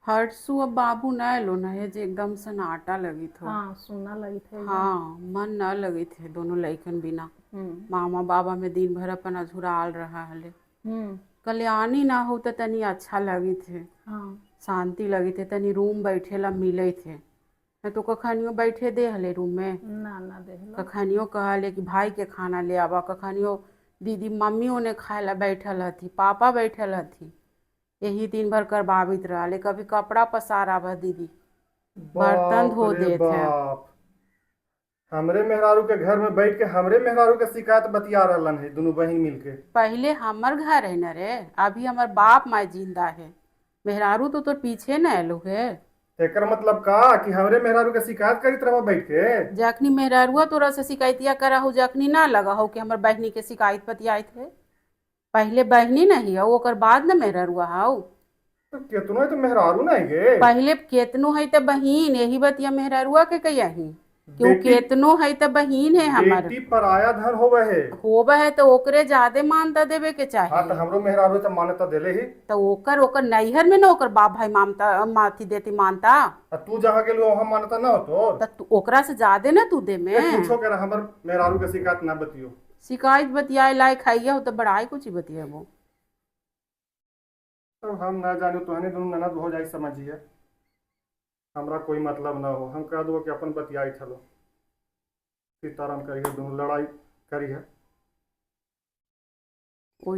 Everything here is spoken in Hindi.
हर्षु अब बाबू न लो न है जे एकदम सन्नाटा लगी थो। हाँ सुनना लगी थे एकदम। हाँ, मन न लगी थे दोनों लइकन बिना। हम्म। मामा बाबा में दिन भर अपन अझुराल रहा हले। हम्म। कल्याणी ना हो तो तनी अच्छा लगी थे, हाँ। शांति लगी थे, तनी रूम बैठे ला मिले थे। मैं तो कखनियो बैठे दे हले रूम में। ना ना देख लो। कखनियो कहले कि भाई के खाना ले आवा, कखनियो दीदी मम्मी उन्हें खाए ला बैठल हथी, पापा बैठल हथी। यही दिन भर करवावित रहा, कभी कपड़ा पसार आवा दीदी, बर्तन बाप धो रे देते। बाप। हमरे मेहरारू के घर में बैठ के हमरे मेहरारू के शिकायत बतिया रहलन है दोनों बहिन मिलके। पहले हमर घर है न रे, अभी हमार बाप माई जिंदा है। मेहरारू तो तोर पीछे न एलो है। एकर मतलब का कि हमरे मेहरारू के शिकायत करित रहो बैठ के। जखनी मेहरारुआ तोरा से शिकायतिया करा हो, जखनी ना लगा हो कि हमर बहनी के शिकायत बतियाए थे। पहले बहनी नहीं है ओकर बाद न मेहरारुआ हाउ। तो केतनो है तो मेहरारू नहीं गे। पहले केतनो है त बहीन, यही बतिया मेहरारुआ के कही कि उ बेटी केतनो है त बहीन है हमर। बेटी पराया धन होवे है। होबे है तो ओकरे ज्यादा मानता देवे के हाँ तो चाहिए। हमरो मेहरारू तो मान्यता देले ही। तो ओकर ओकर नैहर में न ओकर बाप भाई मानता माथी देती मानता। आ तू जहाँ गेलू वहाँ मान्यता ना हो तोर। त तू ओकरा से ज्यादा न तू दे कुछो में। करे हमर मेहरारू के शिकायत ना बतियो। शिकायत बतियाए लायक है हो तो बड़ाई कुछ ही बतियाबो। तो हम ना जाने तोहने दोनों ननद हो जाई समझिए। हमरा कोई मतलब ना हो, हम कह दो कि अपन बतियाई चलो। सीताराम करिए दोनों लड़ाई करिए। ओइसे